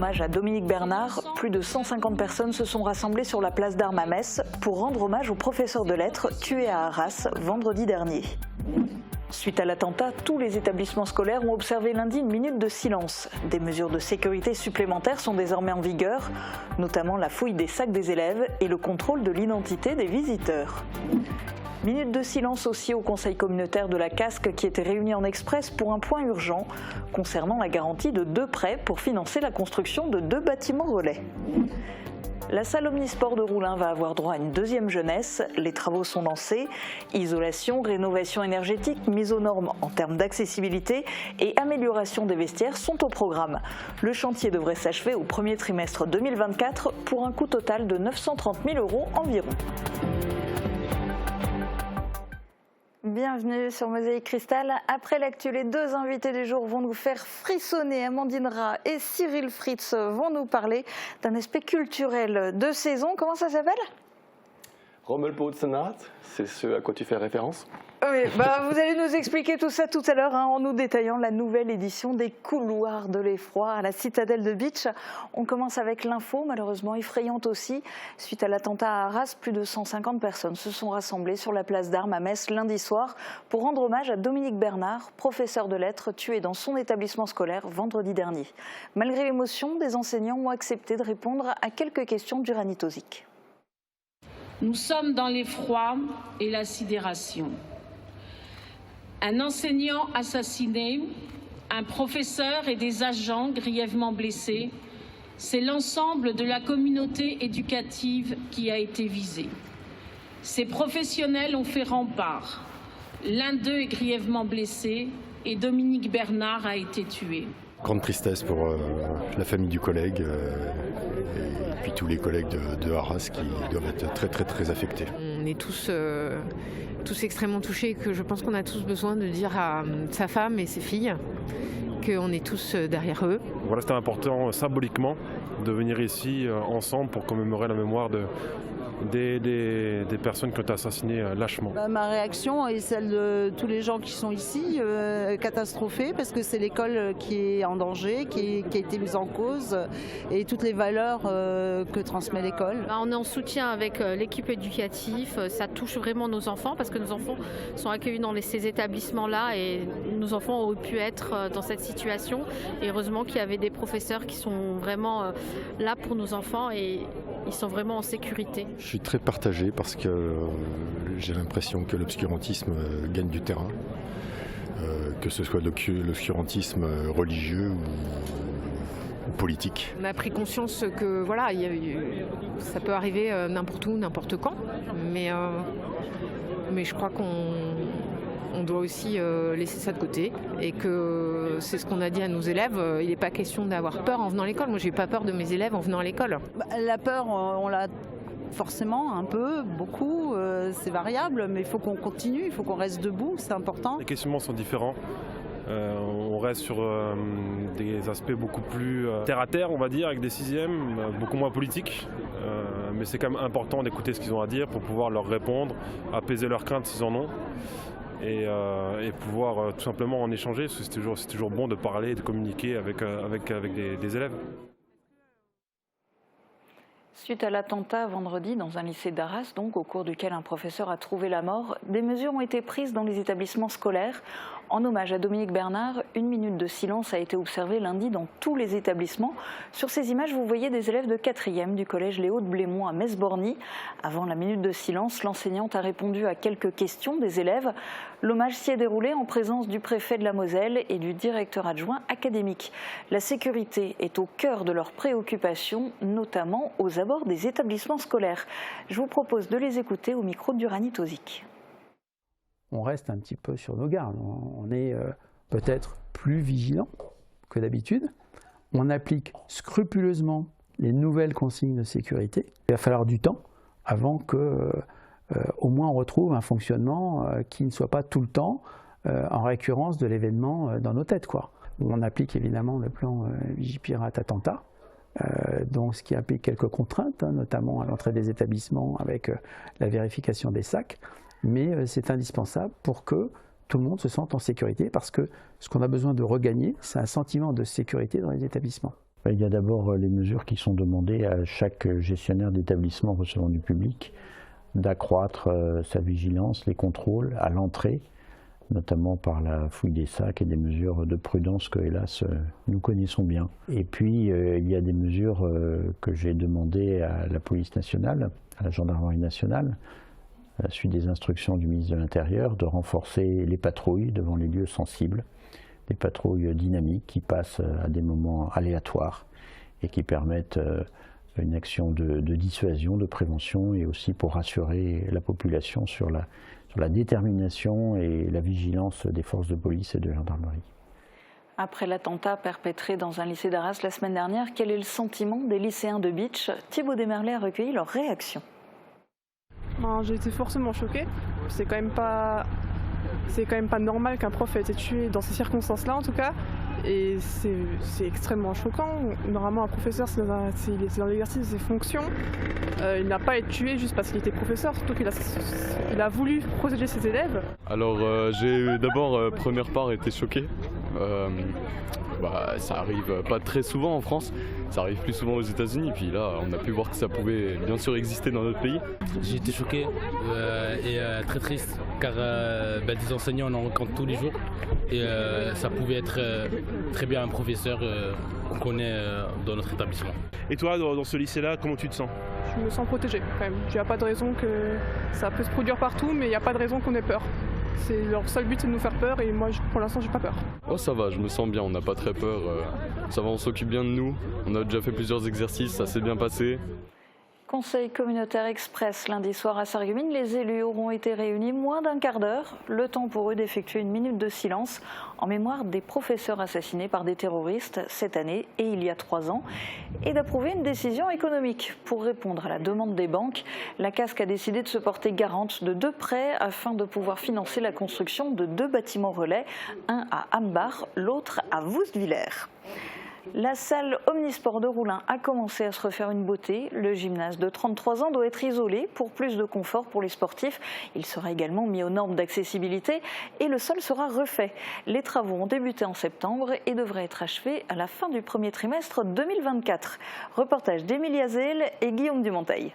hommage à Dominique Bernard, plus de 150 personnes se sont rassemblées sur la place d'Armes à Metz pour rendre hommage au professeur de lettres tué à Arras vendredi dernier. Suite à l'attentat, tous les établissements scolaires ont observé lundi une minute de silence. Des mesures de sécurité supplémentaires sont désormais en vigueur, notamment la fouille des sacs des élèves et le contrôle de l'identité des visiteurs. Minute de silence aussi au conseil communautaire de la Casque qui était réuni en express pour un point urgent concernant la garantie de 2 prêts pour financer la construction de 2 bâtiments relais. La salle omnisport de Roulin va avoir droit à une deuxième jeunesse. Les travaux sont lancés. Isolation, rénovation énergétique, mise aux normes en termes d'accessibilité et amélioration des vestiaires sont au programme. Le chantier devrait s'achever au premier trimestre 2024 pour un coût total de 930 000 € environ. Bienvenue sur Mosaïque Cristal. Après l'actu, les 2 invités du jour vont nous faire frissonner. Amandine Rat et Cyril Fritz vont nous parler d'un aspect culturel de saison. Comment ça s'appelle ? Rommelpotzennacht, c'est ce à quoi tu fais référence. Oui, vous allez nous expliquer tout ça tout à l'heure en nous détaillant la nouvelle édition des Couloirs de l'Effroi à la Citadelle de Bitche. On commence avec l'info, malheureusement effrayante aussi. Suite à l'attentat à Arras, plus de 150 personnes se sont rassemblées sur la place d'Armes à Metz lundi soir pour rendre hommage à Dominique Bernard, professeur de lettres tué dans son établissement scolaire vendredi dernier. Malgré l'émotion, des enseignants ont accepté de répondre à quelques questions d'Uranie Tozic. Nous sommes dans l'effroi et la sidération. Un enseignant assassiné, un professeur et des agents grièvement blessés, c'est l'ensemble de la communauté éducative qui a été visée. Ces professionnels ont fait rempart. L'un d'eux est grièvement blessé et Dominique Bernard a été tué. Grande tristesse pour la famille du collègue et puis tous les collègues de Arras qui doivent être très affectés. On est tous extrêmement touchés et que je pense qu'on a tous besoin de dire à sa femme et ses filles qu'on est tous derrière eux. Voilà, c'était important symboliquement de venir ici ensemble pour commémorer la mémoire des personnes qui ont été assassinées lâchement. Ma réaction est celle de tous les gens qui sont ici, catastrophés, parce que c'est l'école qui est en danger, qui a été mise en cause, et toutes les valeurs que transmet l'école. On est en soutien avec l'équipe éducative, ça touche vraiment nos enfants, parce que nos enfants sont accueillis dans ces établissements-là, et nos enfants auraient pu être dans cette situation. Et heureusement qu'il y avait des professeurs qui sont vraiment là pour nos enfants, et ils sont vraiment en sécurité. Je suis très partagé parce que j'ai l'impression que l'obscurantisme gagne du terrain, que ce soit l'obscurantisme religieux ou politique. On a pris conscience que voilà, ça peut arriver n'importe où, n'importe quand, mais je crois qu'on doit aussi laisser ça de côté et que c'est ce qu'on a dit à nos élèves, il n'est pas question d'avoir peur en venant à l'école. Moi, j'ai pas peur de mes élèves en venant à l'école. La peur, on l'a forcément un peu, beaucoup, c'est variable, mais il faut qu'on continue, il faut qu'on reste debout, c'est important. Les questionnements sont différents. On reste sur des aspects beaucoup plus terre à terre, on va dire, avec des sixièmes, beaucoup moins politiques. Mais c'est quand même important d'écouter ce qu'ils ont à dire pour pouvoir leur répondre, apaiser leurs craintes s'ils en ont. Et pouvoir tout simplement en échanger, parce que c'est toujours bon de parler et de communiquer avec des élèves. Suite à l'attentat vendredi dans un lycée d'Arras, donc au cours duquel un professeur a trouvé la mort, des mesures ont été prises dans les établissements scolaires. En hommage à Dominique Bernard, une minute de silence a été observée lundi dans tous les établissements. Sur ces images, vous voyez des élèves de 4e du collège Léo de Blémont à Metz-Borny. Avant la minute de silence, l'enseignante a répondu à quelques questions des élèves. L'hommage s'y est déroulé en présence du préfet de la Moselle et du directeur adjoint académique. La sécurité est au cœur de leurs préoccupations, notamment aux abords des établissements scolaires. Je vous propose de les écouter au micro d'Uranie Tozic. On reste un petit peu sur nos gardes. On est peut-être plus vigilant que d'habitude. On applique scrupuleusement les nouvelles consignes de sécurité. Il va falloir du temps avant que, au moins, on retrouve un fonctionnement qui ne soit pas tout le temps en récurrence de l'événement dans nos têtes, quoi. On applique évidemment le plan Vigipirate attentat. Donc, ce qui implique quelques contraintes, notamment à l'entrée des établissements avec la vérification des sacs. Mais c'est indispensable pour que tout le monde se sente en sécurité, parce que ce qu'on a besoin de regagner, c'est un sentiment de sécurité dans les établissements. Il y a d'abord les mesures qui sont demandées à chaque gestionnaire d'établissement recevant du public d'accroître sa vigilance, les contrôles à l'entrée, notamment par la fouille des sacs et des mesures de prudence que, hélas, nous connaissons bien. Et puis, il y a des mesures que j'ai demandées à la police nationale, à la gendarmerie nationale, à la suite des instructions du ministre de l'Intérieur, de renforcer les patrouilles devant les lieux sensibles, des patrouilles dynamiques qui passent à des moments aléatoires et qui permettent une action de dissuasion, de prévention et aussi pour rassurer la population sur la détermination et la vigilance des forces de police et de gendarmerie. Après l'attentat perpétré dans un lycée d'Arras la semaine dernière, quel est le sentiment des lycéens de Bitche? Thibaut Desmerlet a recueilli leurs réactions. J'ai été forcément choquée. C'est quand même pas normal qu'un prof ait été tué dans ces circonstances-là en tout cas. Et c'est extrêmement choquant. Normalement un professeur c'est dans l'exercice de ses fonctions. Il n'a pas été tué juste parce qu'il était professeur, surtout qu'il a voulu protéger ses élèves. Alors j'ai d'abord première part été choqué. Ça arrive pas très souvent en France, ça arrive plus souvent aux États-Unis, puis là on a pu voir que ça pouvait bien sûr exister dans notre pays. J'ai été choqué et très triste car des enseignants on en rencontre tous les jours et ça pouvait être très bien un professeur qu'on connaît dans notre établissement. Et toi dans ce lycée-là, comment tu te sens? Je me sens protégée quand même. Il n'y a pas de raison que ça peut se produire partout, mais il n'y a pas de raison qu'on ait peur. Leur seul but c'est de nous faire peur et moi pour l'instant j'ai pas peur. Oh ça va, je me sens bien, on n'a pas très peur, ça va, on s'occupe bien de nous, on a déjà fait plusieurs exercices, ça s'est bien passé. Conseil communautaire express lundi soir à Sarreguemines, les élus auront été réunis moins d'un quart d'heure, le temps pour eux d'effectuer une minute de silence en mémoire des professeurs assassinés par des terroristes cette année et il y a 3 ans, et d'approuver une décision économique. Pour répondre à la demande des banques, la CASC a décidé de se porter garante de 2 prêts afin de pouvoir financer la construction de 2 bâtiments relais, un à Ambach, l'autre à Woustviller. La salle Omnisport de Roulin a commencé à se refaire une beauté. Le gymnase de 33 ans doit être isolé pour plus de confort pour les sportifs. Il sera également mis aux normes d'accessibilité et le sol sera refait. Les travaux ont débuté en septembre et devraient être achevés à la fin du premier trimestre 2024. Reportage d'Émilie Azel et Guillaume Dumonteil.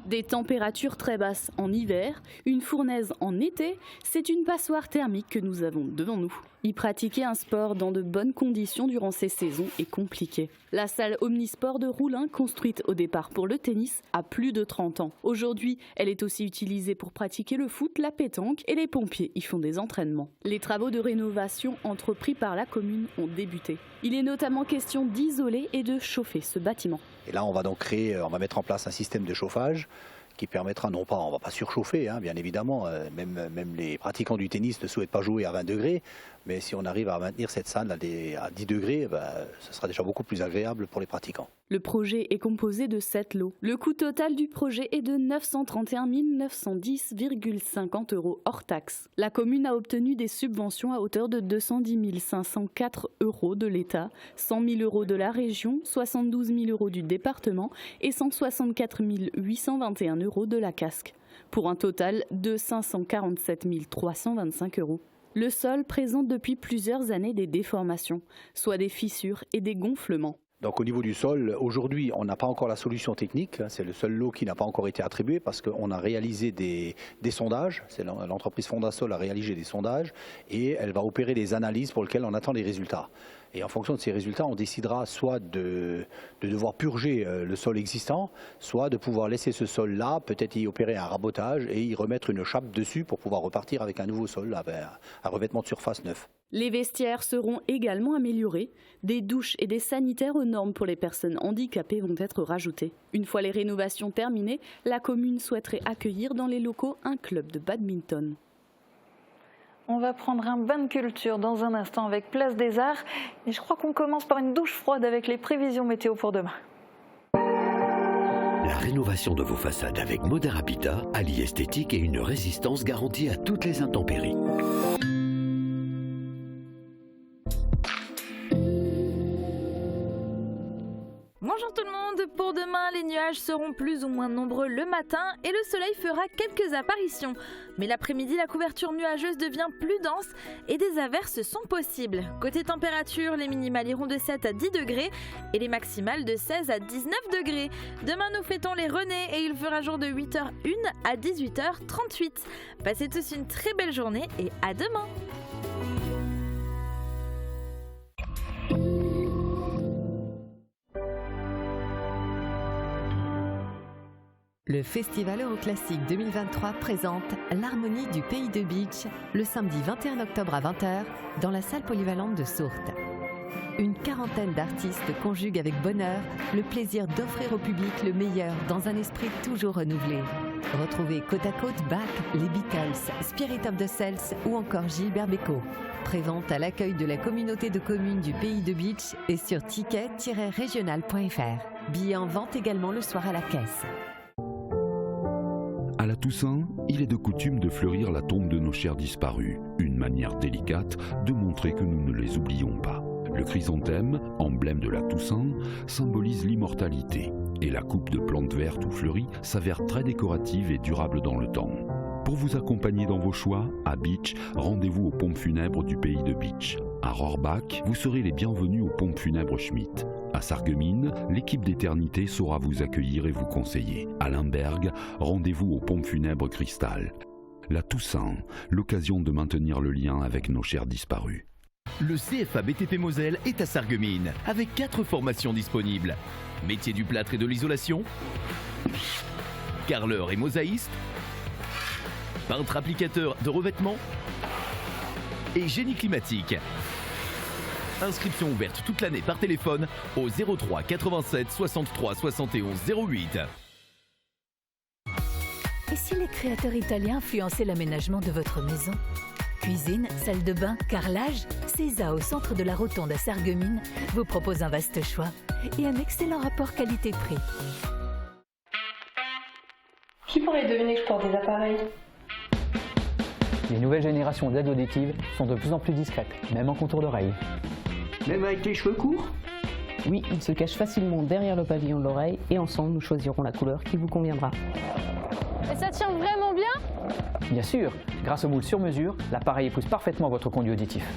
Des températures très basses en hiver, une fournaise en été, c'est une passoire thermique que nous avons devant nous. Y pratiquer un sport dans de bonnes conditions durant ces saisons est compliqué. La salle Omnisport de Roulin, construite au départ pour le tennis, a plus de 30 ans. Aujourd'hui, elle est aussi utilisée pour pratiquer le foot, la pétanque et les pompiers y font des entraînements. Les travaux de rénovation entrepris par la commune ont débuté. Il est notamment question d'isoler et de chauffer ce bâtiment. Et là, on va mettre en place un système de chauffage qui permettra on va pas surchauffer, bien évidemment, même les pratiquants du tennis ne souhaitent pas jouer à 20 degrés, mais si on arrive à maintenir cette salle à 10 degrés, ce sera déjà beaucoup plus agréable pour les pratiquants. Le projet est composé de 7 lots. Le coût total du projet est de 931 910,50 € hors taxe. La commune a obtenu des subventions à hauteur de 210 504 € de l'État, 100 000 € de la région, 72 000 € du département et 164 821 € de la CASC, pour un total de 547 325 €. Le sol présente depuis plusieurs années des déformations, soit des fissures et des gonflements. Donc au niveau du sol, aujourd'hui, on n'a pas encore la solution technique. C'est le seul lot qui n'a pas encore été attribué parce qu'on a réalisé des sondages. L'entreprise Fondasol a réalisé des sondages et elle va opérer des analyses pour lesquelles on attend les résultats. Et en fonction de ces résultats, on décidera soit de devoir purger le sol existant, soit de pouvoir laisser ce sol-là, peut-être y opérer un rabotage et y remettre une chape dessus pour pouvoir repartir avec un nouveau sol, avec un revêtement de surface neuf. Les vestiaires seront également améliorés. Des douches et des sanitaires aux normes pour les personnes handicapées vont être rajoutés. Une fois les rénovations terminées, la commune souhaiterait accueillir dans les locaux un club de badminton. On va prendre un bain de culture dans un instant avec Place des Arts. Et je crois qu'on commence par une douche froide avec les prévisions météo pour demain. La rénovation de vos façades avec Modern Habitat allie esthétique et une résistance garantie à toutes les intempéries. Bonjour tout le monde, pour demain les nuages seront plus ou moins nombreux le matin et le soleil fera quelques apparitions. Mais l'après-midi la couverture nuageuse devient plus dense et des averses sont possibles. Côté température, les minimales iront de 7 à 10 degrés et les maximales de 16 à 19 degrés. Demain nous fêtons les Renées et il fera jour de 8h01 à 18h38. Passez tous une très belle journée et à demain. Le Festival Euroclassique 2023 présente l'Harmonie du Pays de Beach le samedi 21 octobre à 20h dans la salle polyvalente de Sourtes. Une quarantaine d'artistes conjuguent avec bonheur le plaisir d'offrir au public le meilleur dans un esprit toujours renouvelé. Retrouvez côte à côte Bach, les Beatles, Spirit of the Celts ou encore Gilbert Bécaud. Prévente à l'accueil de la communauté de communes du Pays de Beach et sur ticket-régional.fr. Billets en vente également le soir à la caisse. À la Toussaint, il est de coutume de fleurir la tombe de nos chers disparus, une manière délicate de montrer que nous ne les oublions pas. Le chrysanthème, emblème de la Toussaint, symbolise l'immortalité, et la coupe de plantes vertes ou fleuries s'avère très décorative et durable dans le temps. Pour vous accompagner dans vos choix, à Beach, rendez-vous aux pompes funèbres du Pays de Beach. À Rohrbach, vous serez les bienvenus aux pompes funèbres Schmitt. À Sarreguemines, l'équipe d'Éternité saura vous accueillir et vous conseiller. À Limberg, rendez-vous aux pompes funèbres Cristal. La Toussaint, l'occasion de maintenir le lien avec nos chers disparus. Le CFA BTP Moselle est à Sarreguemines, avec 4 formations disponibles. Métier du plâtre et de l'isolation, carreleur et mosaïste, peintre applicateur de revêtement et génie climatique. Inscription ouverte toute l'année par téléphone au 03 87 63 71 08. Et si les créateurs italiens influençaient l'aménagement de votre maison ? Cuisine, salle de bain, carrelage, Cesa au centre de la Rotonde à Sarreguemines vous propose un vaste choix et un excellent rapport qualité-prix. Qui pourrait deviner que je porte des appareils ? Les nouvelles générations d'aides auditives sont de plus en plus discrètes, même en contour d'oreille. Même avec les cheveux courts ? Oui, ils se cachent facilement derrière le pavillon de l'oreille et ensemble nous choisirons la couleur qui vous conviendra. Et ça tient vraiment bien ? Bien sûr, grâce au moule sur mesure, l'appareil épouse parfaitement votre conduit auditif.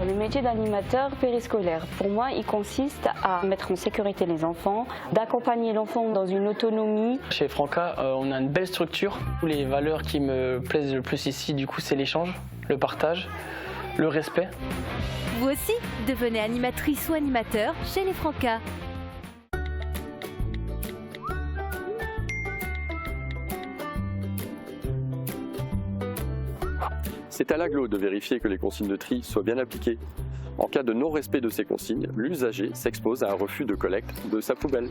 Le métier d'animateur périscolaire, pour moi, il consiste à mettre en sécurité les enfants, d'accompagner l'enfant dans une autonomie. Chez Franca, on a une belle structure. Les valeurs qui me plaisent le plus ici, du coup, c'est l'échange, le partage, le respect. Vous aussi, devenez animatrice ou animateur chez les Franca. C'est à l'agglo de vérifier que les consignes de tri soient bien appliquées. En cas de non-respect de ces consignes, l'usager s'expose à un refus de collecte de sa poubelle.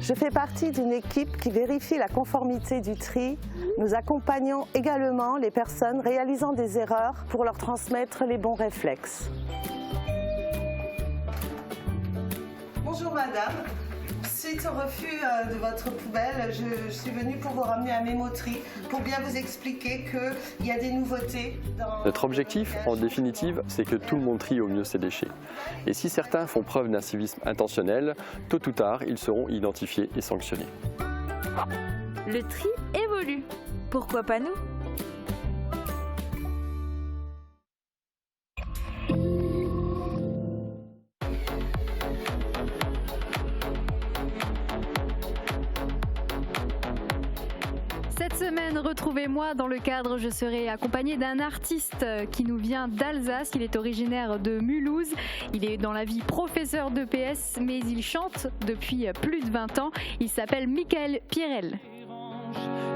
Je fais partie d'une équipe qui vérifie la conformité du tri. Nous accompagnons également les personnes réalisant des erreurs pour leur transmettre les bons réflexes. Bonjour madame, suite au refus de votre poubelle, je suis venue pour vous ramener un mémo-tri pour bien vous expliquer qu'il y a des nouveautés. Notre objectif, en définitive, c'est que tout le monde trie au mieux ses déchets. Et si certains font preuve d'un civisme intentionnel, tôt ou tard, ils seront identifiés et sanctionnés. Le tri évolue. Pourquoi pas nous ? Cette semaine, retrouvez-moi dans le cadre, je serai accompagnée d'un artiste qui nous vient d'Alsace. Il est originaire de Mulhouse. Il est dans la vie professeur d'EPS, mais il chante depuis plus de 20 ans. Il s'appelle Michael Pierrel.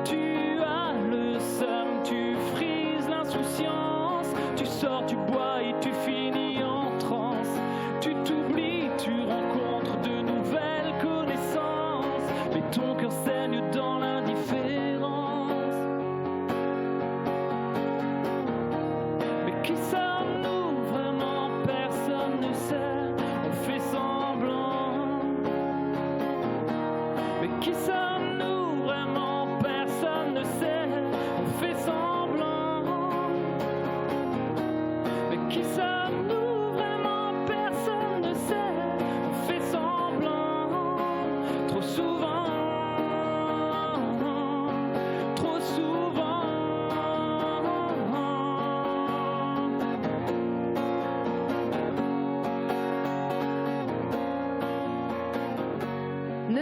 Tu as le seum, tu frises l'insouciance, tu sors, tu bois et tu finis en transe. Tu t'oublies, tu rencontres de nouvelles connaissances, mais ton cœur saigne dans l'indifférence. Mais qui sommes-nous vraiment? Personne ne sait. On fait semblant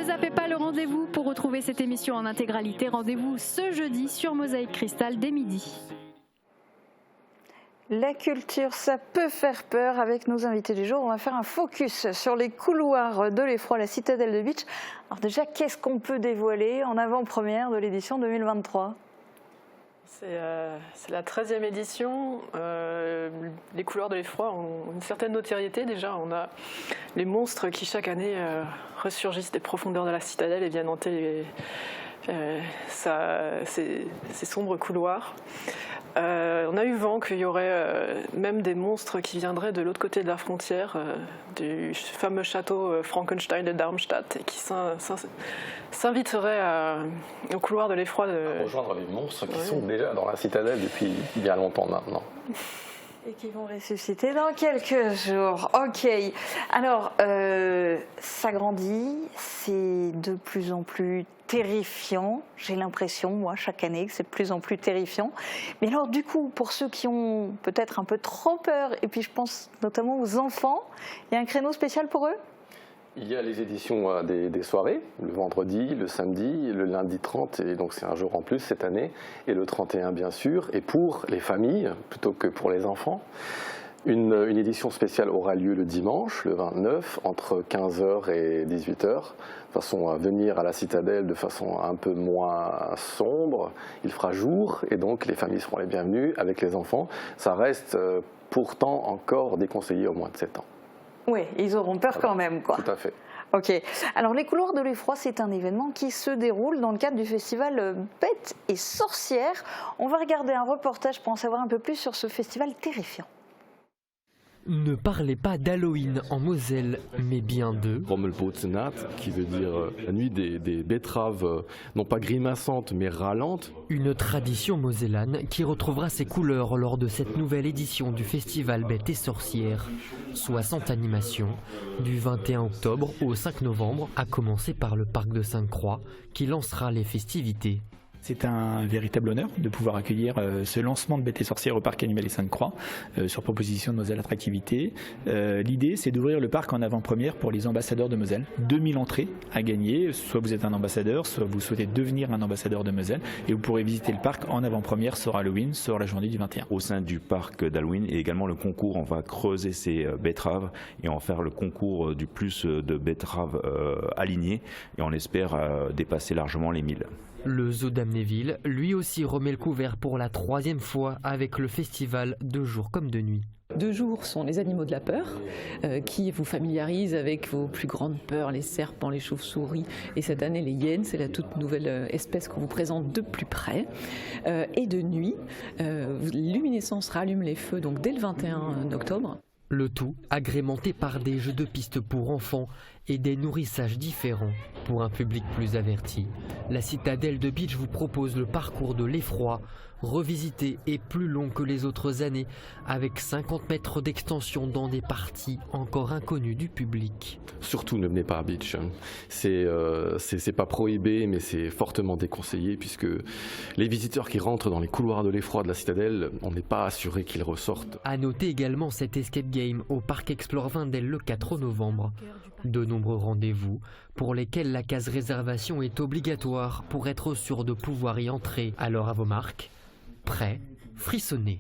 Ne zappez pas le rendez-vous pour retrouver cette émission en intégralité. Rendez-vous ce jeudi sur Mosaïque Cristal dès midi. La culture, ça peut faire peur. Avec nos invités du jour, on va faire un focus sur les couloirs de l'Effroi, la citadelle de Bitche. Alors déjà, qu'est-ce qu'on peut dévoiler en avant-première de l'édition 2023 ? C'est la 13e édition. Les couloirs de l'Effroi ont une certaine notoriété déjà. On a les monstres qui chaque année ressurgissent des profondeurs de la citadelle et viennent hanter ces sombres couloirs. On a eu vent qu'il y aurait même des monstres qui viendraient de l'autre côté de la frontière, du fameux château Frankenstein de Darmstadt, et qui s'inviteraient au couloir de l'Effroi. À rejoindre les monstres qui sont déjà dans la citadelle depuis bien longtemps maintenant. Et qui vont ressusciter dans quelques jours. Ok. Alors, ça grandit, c'est de plus en plus terrifiant. J'ai l'impression, moi, chaque année, que c'est de plus en plus terrifiant. Mais alors, du coup, pour ceux qui ont peut-être un peu trop peur, et puis je pense notamment aux enfants, il y a un créneau spécial pour eux ? Il y a les éditions des soirées, le vendredi, le samedi, le lundi 30, et donc c'est un jour en plus cette année, et le 31 bien sûr, et pour les familles plutôt que pour les enfants. Une édition spéciale aura lieu le dimanche, le 29, entre 15h et 18h, de façon à venir à la citadelle de façon un peu moins sombre. Il fera jour, et donc les familles seront les bienvenues avec les enfants. Ça reste pourtant encore déconseillé au moins de 7 ans. Oui, ils auront peur quand même, quoi. Tout à fait. Ok. Alors, les couloirs de l'Effroi, c'est un événement qui se déroule dans le cadre du festival Bêtes et Sorcières. On va regarder un reportage pour en savoir un peu plus sur ce festival terrifiant. Ne parlez pas d'Halloween en Moselle, mais bien de Rommelbotzennacht, qui veut dire la nuit des betteraves, non pas grimaçantes, mais râlantes. Une tradition mosellane qui retrouvera ses couleurs lors de cette nouvelle édition du festival Bêtes et Sorcières. 60 animations, du 21 octobre au 5 novembre, à commencer par le parc de Sainte-Croix, qui lancera les festivités. C'est un véritable honneur de pouvoir accueillir ce lancement de Bêtes et Sorcières au parc animalier Sainte-Croix sur proposition de Moselle Attractivité. L'idée, c'est d'ouvrir le parc en avant-première pour les ambassadeurs de Moselle. 2000 entrées à gagner, soit vous êtes un ambassadeur, soit vous souhaitez devenir un ambassadeur de Moselle, et vous pourrez visiter le parc en avant-première sur Halloween, sur la journée du 21. Au sein du parc d'Halloween et également le concours, on va creuser ces betteraves et en faire le concours du plus de betteraves alignées, et on espère dépasser largement les 1000. Le zoo d'Amnéville, lui aussi, remet le couvert pour la 3e fois avec le festival de jour comme de nuit. 2 jours sont les animaux de la peur, qui vous familiarisent avec vos plus grandes peurs, les serpents, les chauves-souris, et cette année les hyènes, c'est la toute nouvelle espèce qu'on vous présente de plus près. Et de nuit, Luminescence rallume les feux donc dès le 21 octobre. Le tout agrémenté par des jeux de piste pour enfants et des nourrissages différents pour un public plus averti. La citadelle de Bitche vous propose le parcours de l'Effroi, revisité et plus long que les autres années, avec 50 mètres d'extension dans des parties encore inconnues du public. Surtout ne venez pas à Bitche. C'est pas prohibé, mais c'est fortement déconseillé, puisque les visiteurs qui rentrent dans les couloirs de l'Effroi de la citadelle, on n'est pas assuré qu'ils ressortent. À noter également cet escape game au parc Explore Vindel le 4 novembre. De nombreux rendez-vous pour lesquels la case réservation est obligatoire pour être sûr de pouvoir y entrer. Alors à vos marques, prêts, frissonnez.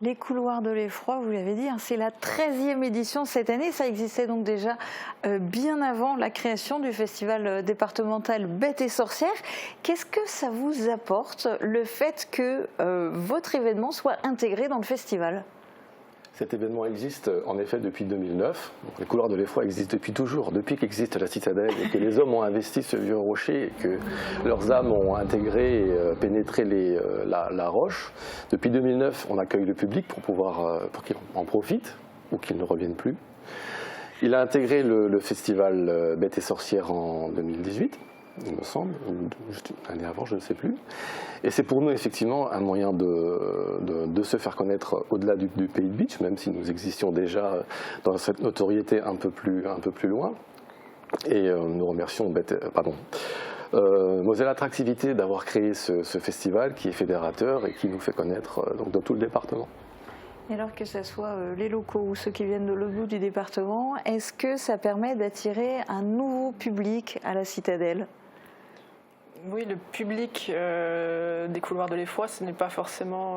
Les couloirs de l'Effroi, vous l'avez dit, c'est la 13e édition cette année. Ça existait donc déjà bien avant la création du festival départemental Bêtes et Sorcières. Qu'est-ce que ça vous apporte, le fait que votre événement soit intégré dans le festival ? Cet événement existe en effet depuis 2009. Donc, les couloirs de l'Effroi existent depuis toujours, depuis qu'existe la citadelle et que les hommes ont investi ce vieux rocher et que leurs âmes ont intégré et pénétré la roche. Depuis 2009, on accueille le public pour qu'il en profite ou qu'il ne revienne plus. Il a intégré le festival Bêtes et Sorcières en 2018. Il me semble, ou juste l'année avant, je ne sais plus. Et c'est pour nous effectivement un moyen de se faire connaître au-delà du pays de Bitche, même si nous existions déjà dans cette notoriété un peu plus loin. Et nous remercions Moselle Attractivité d'avoir créé ce festival qui est fédérateur et qui nous fait connaître donc, dans tout le département. Et alors que ce soit les locaux ou ceux qui viennent de l'autre bout du département, est-ce que ça permet d'attirer un nouveau public à la Citadelle ? Oui, le public des couloirs de l'Effroi, ce n'est pas forcément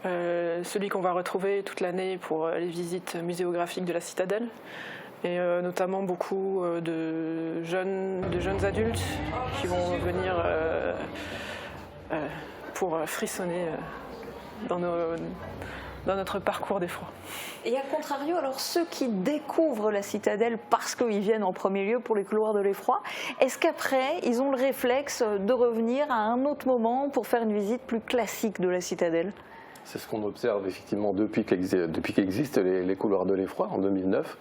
celui qu'on va retrouver toute l'année pour les visites muséographiques de la Citadelle. Et notamment beaucoup de jeunes adultes qui vont venir pour frissonner dans notre parcours d'effroi. Et à contrario, alors ceux qui découvrent la Citadelle parce qu'ils viennent en premier lieu pour les couloirs de l'Effroi, est-ce qu'après, ils ont le réflexe de revenir à un autre moment pour faire une visite plus classique de la Citadelle ? C'est ce qu'on observe effectivement depuis qu'existent les couloirs de l'Effroi en 2009.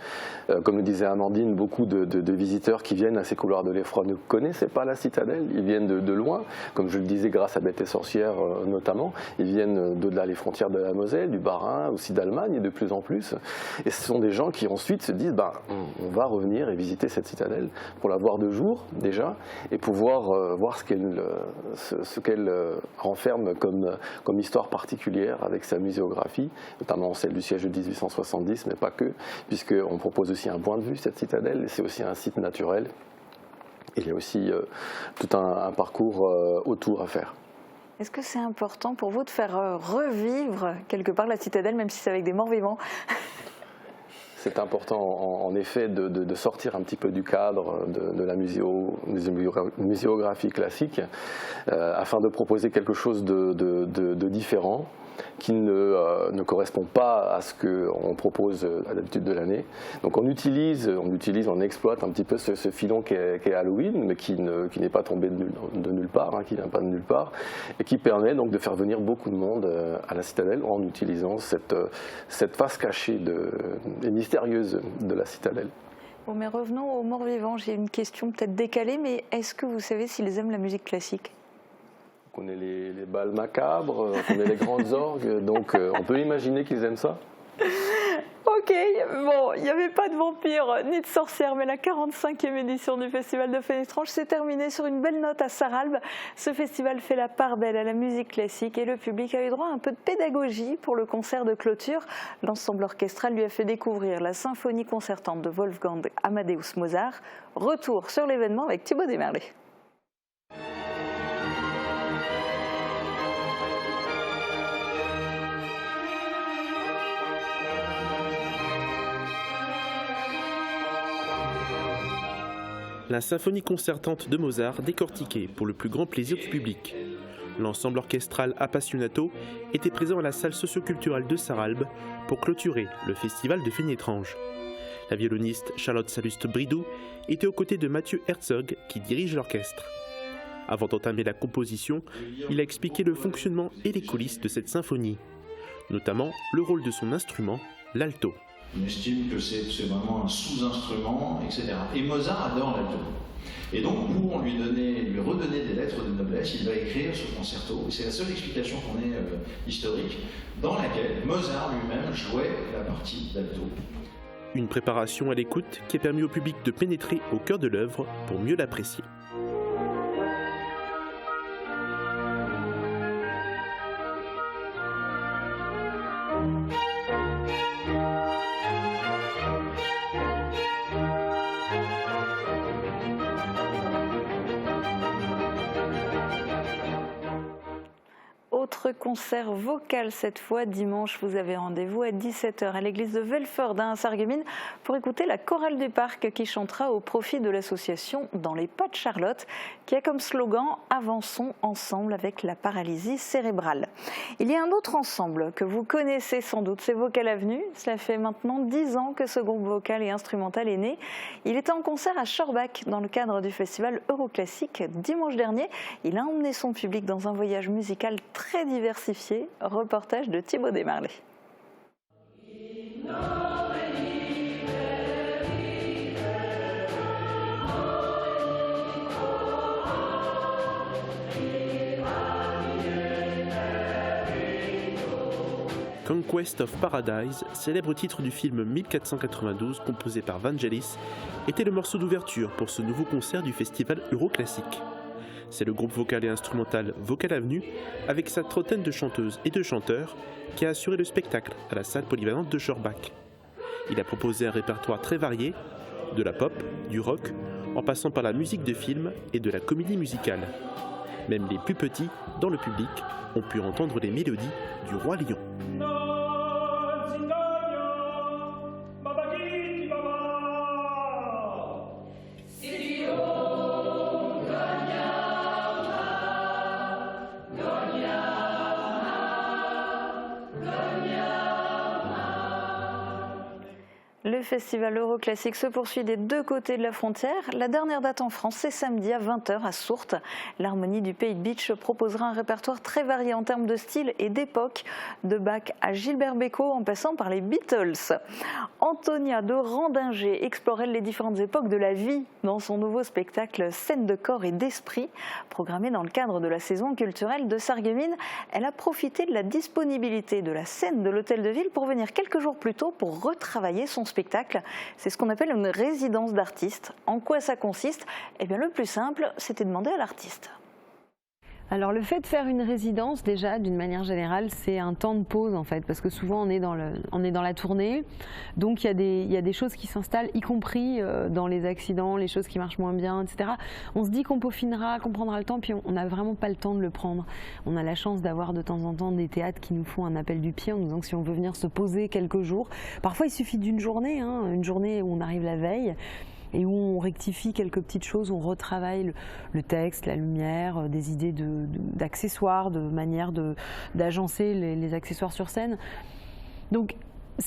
Comme le disait Amandine, beaucoup de visiteurs qui viennent à ces couloirs de l'Effroi ne connaissaient pas la Citadelle, ils viennent de loin, comme je le disais grâce à Bête et Sorcière notamment, ils viennent d'au-delà les frontières de la Moselle, du Bas-Rhin, aussi d'Allemagne et de plus en plus. Et ce sont des gens qui ensuite se disent on va revenir et visiter cette Citadelle pour la voir de jour déjà et pouvoir voir ce qu'elle renferme comme histoire particulière avec sa muséographie, notamment celle du siège de 1870, mais pas que, puisqu'on propose aussi un point de vue, cette citadelle, et c'est aussi un site naturel. Il y a aussi tout un parcours autour à faire. Est-ce que c'est important pour vous de faire revivre quelque part la citadelle, même si c'est avec des morts vivants ? C'est important en effet de sortir un petit peu du cadre de la muséographie classique afin de proposer quelque chose de différent qui ne correspond pas à ce qu'on propose à l'habitude de l'année. Donc on exploite un petit peu ce filon qu'est Halloween, mais qui n'est pas tombé de nulle part, qui vient pas de nulle part, et qui permet donc de faire venir beaucoup de monde à la Citadelle en utilisant cette face cachée et mystérieuse de la Citadelle. Bon, mais revenons aux morts vivants. J'ai une question peut-être décalée, mais est-ce que vous savez s'ils aiment la musique classique ? On connaît les bals macabres, on connaît les grandes orgues, donc on peut imaginer qu'ils aiment ça. Ok, bon, il n'y avait pas de vampires ni de sorcières, mais la 45e édition du Festival de Fenestrange s'est terminée sur une belle note à Sarralbe. Ce festival fait la part belle à la musique classique et le public a eu droit à un peu de pédagogie pour le concert de clôture. L'ensemble orchestral lui a fait découvrir la symphonie concertante de Wolfgang Amadeus Mozart. Retour sur l'événement avec Thibaut Desmerlet. La symphonie concertante de Mozart décortiquée pour le plus grand plaisir du public. L'ensemble orchestral Appassionato était présent à la salle socioculturelle de Sarralbe pour clôturer le festival de Fenestrange. La violoniste Charlotte Salluste-Bridou était aux côtés de Mathieu Herzog qui dirige l'orchestre. Avant d'entamer la composition, il a expliqué le fonctionnement et les coulisses de cette symphonie, notamment le rôle de son instrument, l'alto. On estime que c'est vraiment un sous-instrument, etc. Et Mozart adore l'alto. Et donc, pour lui redonner des lettres de noblesse, il va écrire ce concerto. Et c'est la seule explication qu'on ait historique, dans laquelle Mozart lui-même jouait la partie d'alto. Une préparation à l'écoute qui a permis au public de pénétrer au cœur de l'œuvre pour mieux l'apprécier. Autre concert vocal cette fois, dimanche, vous avez rendez-vous à 17h à l'église de Velford à Sarreguemines pour écouter la chorale du parc qui chantera au profit de l'association Dans les pas de Charlotte qui a comme slogan « Avançons ensemble avec la paralysie cérébrale ». Il y a un autre ensemble que vous connaissez sans doute, c'est Vocal Avenue. Cela fait maintenant 10 ans que ce groupe vocal et instrumental est né. Il était en concert à Schorbach dans le cadre du festival Euroclassique dimanche dernier. Il a emmené son public dans un voyage musical très diversifié. Reportage de Thibaut Desmerlet. Conquest of Paradise, célèbre titre du film 1492 composé par Vangelis, était le morceau d'ouverture pour ce nouveau concert du festival Euroclassique. C'est le groupe vocal et instrumental Vocal Avenue, avec sa trentaine de chanteuses et de chanteurs, qui a assuré le spectacle à la salle polyvalente de Schorbach. Il a proposé un répertoire très varié, de la pop, du rock, en passant par la musique de film et de la comédie musicale. Même les plus petits, dans le public, ont pu entendre les mélodies du Roi Lion. Le festival Euroclassique se poursuit des deux côtés de la frontière. La dernière date en France, c'est samedi à 20h à Sourtes. L'Harmonie du Pays de Bitche proposera un répertoire très varié en termes de style et d'époque, de Bach à Gilbert Bécaud en passant par les Beatles. Antonia de Randinger explore les différentes époques de la vie dans son nouveau spectacle Scènes de corps et d'esprit. Programmé dans le cadre de la saison culturelle de Sarreguemines, elle a profité de la disponibilité de la scène de l'Hôtel de Ville pour venir quelques jours plus tôt pour retravailler son spectacle. C'est ce qu'on appelle une résidence d'artiste. En quoi ça consiste ? Eh bien, le plus simple, c'était de demander à l'artiste. Alors le fait de faire une résidence, déjà, d'une manière générale, c'est un temps de pause en fait, parce que souvent on est dans la tournée, donc il y a des choses qui s'installent, y compris dans les accidents, les choses qui marchent moins bien, etc. On se dit qu'on peaufinera, qu'on prendra le temps, puis on n'a vraiment pas le temps de le prendre. On a la chance d'avoir de temps en temps des théâtres qui nous font un appel du pied en nous disant que si on veut venir se poser quelques jours, parfois il suffit d'une journée, une journée où on arrive la veille, et où on rectifie quelques petites choses, on retravaille le texte, la lumière, des idées d'accessoires, de manière d'agencer les accessoires sur scène. Donc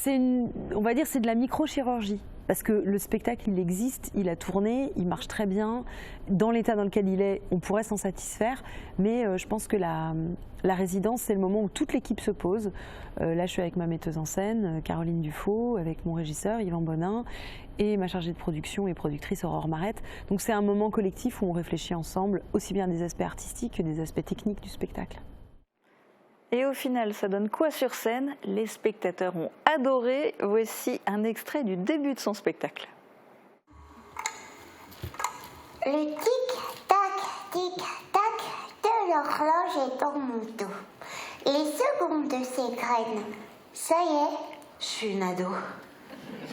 on va dire c'est de la microchirurgie. Parce que le spectacle, il existe, il a tourné, il marche très bien. Dans l'état dans lequel il est, on pourrait s'en satisfaire. Mais je pense que la résidence, c'est le moment où toute l'équipe se pose. Là, je suis avec ma metteuse en scène, Caroline Dufaux, avec mon régisseur, Yvan Bonin, et ma chargée de production et productrice, Aurore Marette. Donc c'est un moment collectif où on réfléchit ensemble, aussi bien des aspects artistiques que des aspects techniques du spectacle. Et au final, ça donne quoi sur scène? Les spectateurs ont adoré. Voici un extrait du début de son spectacle. Le tic-tac, tic-tac de l'horloge est dans mon dos. Les secondes s'égrènent. Ça y est, je suis une ado.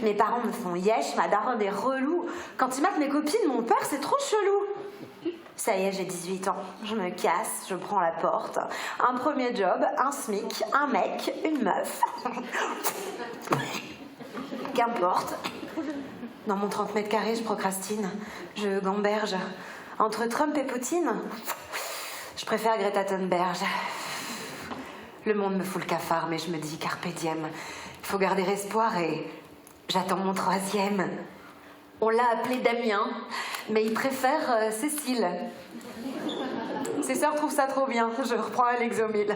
Mes parents me font yesh, ma daronne est relou. Quand ils matent mes copines, mon père, c'est trop chelou. Ça y est, j'ai 18 ans, je me casse, je prends la porte. Un premier job, un SMIC, un mec, une meuf. Qu'importe. Dans mon 30 mètres carrés, je procrastine, je gamberge. Entre Trump et Poutine, je préfère Greta Thunberg. Le monde me fout le cafard, mais je me dis carpe diem. Il faut garder espoir et j'attends mon 3e. On l'a appelé Damien, mais il préfère Cécile. Ses sœurs trouvent ça trop bien, je reprends un Lexomil.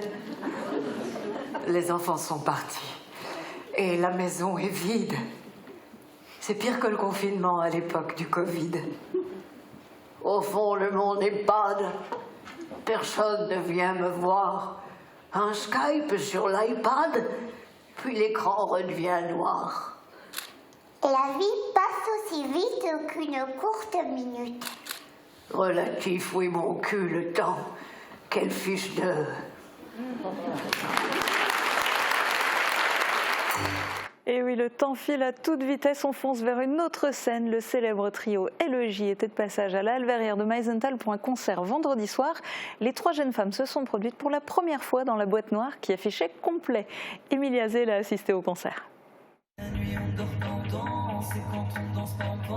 Les enfants sont partis et la maison est vide. C'est pire que le confinement à l'époque du Covid. Au fond, le monde est bad. Personne ne vient me voir. Un Skype sur l'iPad, puis l'écran redevient noir. La vie passe aussi vite qu'une courte minute. Relatif, oui, mon cul, le temps. Quelle fiche de... Et oui, le temps file à toute vitesse, on fonce vers une autre scène. Le célèbre trio LEJ était de passage à la Halle Verrière de Meisenthal pour un concert vendredi soir. Les 3 jeunes femmes se sont produites pour la première fois dans la boîte noire qui affichait complet. Émilie Azé a assisté au concert.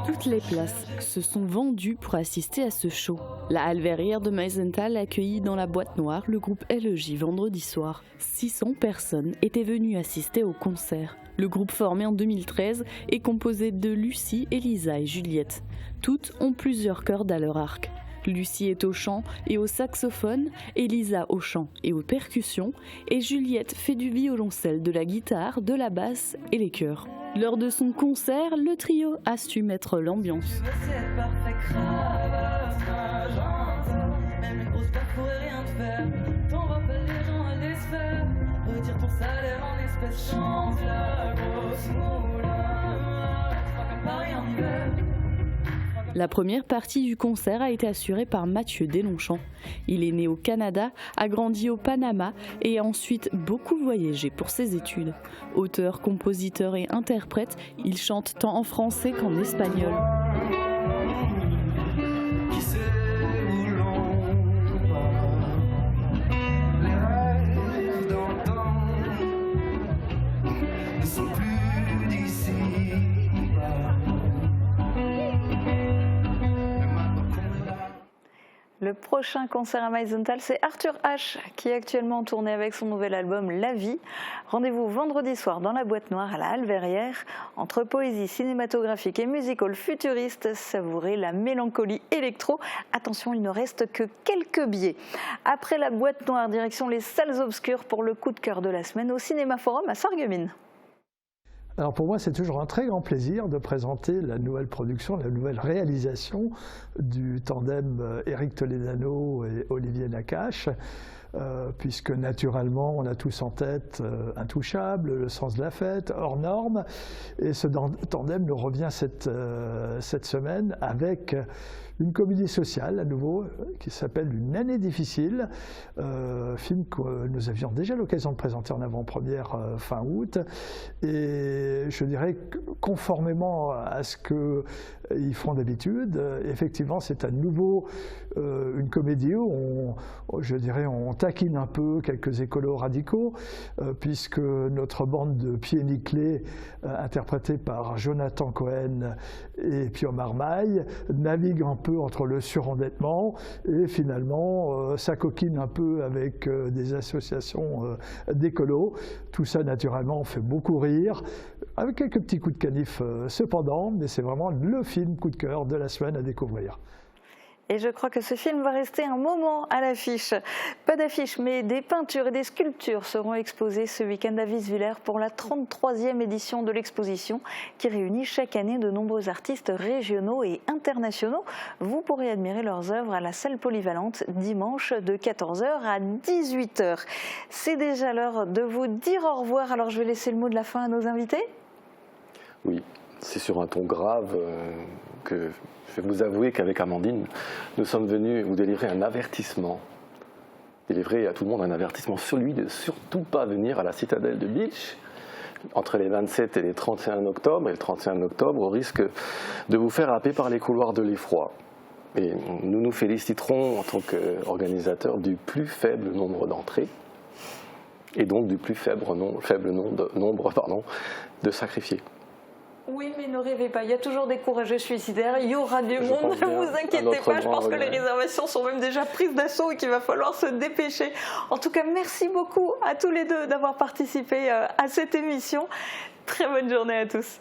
Toutes les places se sont vendues pour assister à ce show. La Halle Verrière de Meisenthal accueillit dans la boîte noire le groupe LEJ vendredi soir. 600 personnes étaient venues assister au concert. Le groupe formé en 2013 est composé de Lucie, Elisa et Juliette. Toutes ont plusieurs cordes à leur arc. Lucie est au chant et au saxophone, Elisa au chant et aux percussions, et Juliette fait du violoncelle, de la guitare, de la basse et les chœurs. Lors de son concert, le trio a su mettre l'ambiance. La première partie du concert a été assurée par Mathieu Deslongchamps. Il est né au Canada, a grandi au Panama et a ensuite beaucoup voyagé pour ses études. Auteur, compositeur et interprète, il chante tant en français qu'en espagnol. Le prochain concert à Meisenthal, c'est Arthur H qui est actuellement en tournée avec son nouvel album La Vie. Rendez-vous vendredi soir dans la Boîte Noire à la Halle Verrières. Entre poésie cinématographique et musical futuriste, savourez la mélancolie électro. Attention, il ne reste que quelques billets. Après la Boîte Noire, direction les salles obscures pour le coup de cœur de la semaine au Cinéma Forum à Sarreguemines. Alors pour moi, c'est toujours un très grand plaisir de présenter la nouvelle production, la nouvelle réalisation du tandem Éric Toledano et Olivier Nakache, puisque naturellement, on a tous en tête Intouchable, Le sens de la fête, Hors norme, et ce tandem nous revient cette semaine avec une comédie sociale, à nouveau, qui s'appelle Une année difficile, film que nous avions déjà l'occasion de présenter en avant-première fin août. Et je dirais que conformément à ce qu'ils font d'habitude, effectivement, c'est à nouveau une comédie où on taquine un peu quelques écolos radicaux, puisque notre bande de pieds nickelés, interprétée par Jonathan Cohen et Pio Marmaille, navigue un peu entre le surendettement et finalement s'acoquine un peu avec des associations d'écolos. Tout ça, naturellement, fait beaucoup rire, avec quelques petits coups de canif cependant, mais c'est vraiment le film coup de cœur de la semaine à découvrir. Et je crois que ce film va rester un moment à l'affiche. Pas d'affiche, mais des peintures et des sculptures seront exposées ce week-end à Wieswiller pour la 33e édition de l'exposition qui réunit chaque année de nombreux artistes régionaux et internationaux. Vous pourrez admirer leurs œuvres à la salle polyvalente dimanche de 14h à 18h. C'est déjà l'heure de vous dire au revoir, alors je vais laisser le mot de la fin à nos invités. Oui, c'est sur un ton grave que je vais vous avouer qu'avec Amandine, nous sommes venus vous délivrer un avertissement. Délivrer à tout le monde un avertissement, celui de surtout pas venir à la citadelle de Bitche entre les 27 et les 31 octobre, et le 31 octobre, au risque de vous faire happer par les couloirs de l'effroi. Et nous nous féliciterons en tant qu'organisateurs du plus faible nombre d'entrées, et donc du plus faible nombre de sacrifiés. Oui, mais ne rêvez pas, il y a toujours des courageux suicidaires, il y aura du monde, ne vous inquiétez pas, je pense que les réservations sont même déjà prises d'assaut et qu'il va falloir se dépêcher. En tout cas, merci beaucoup à tous les deux d'avoir participé à cette émission. Très bonne journée à tous.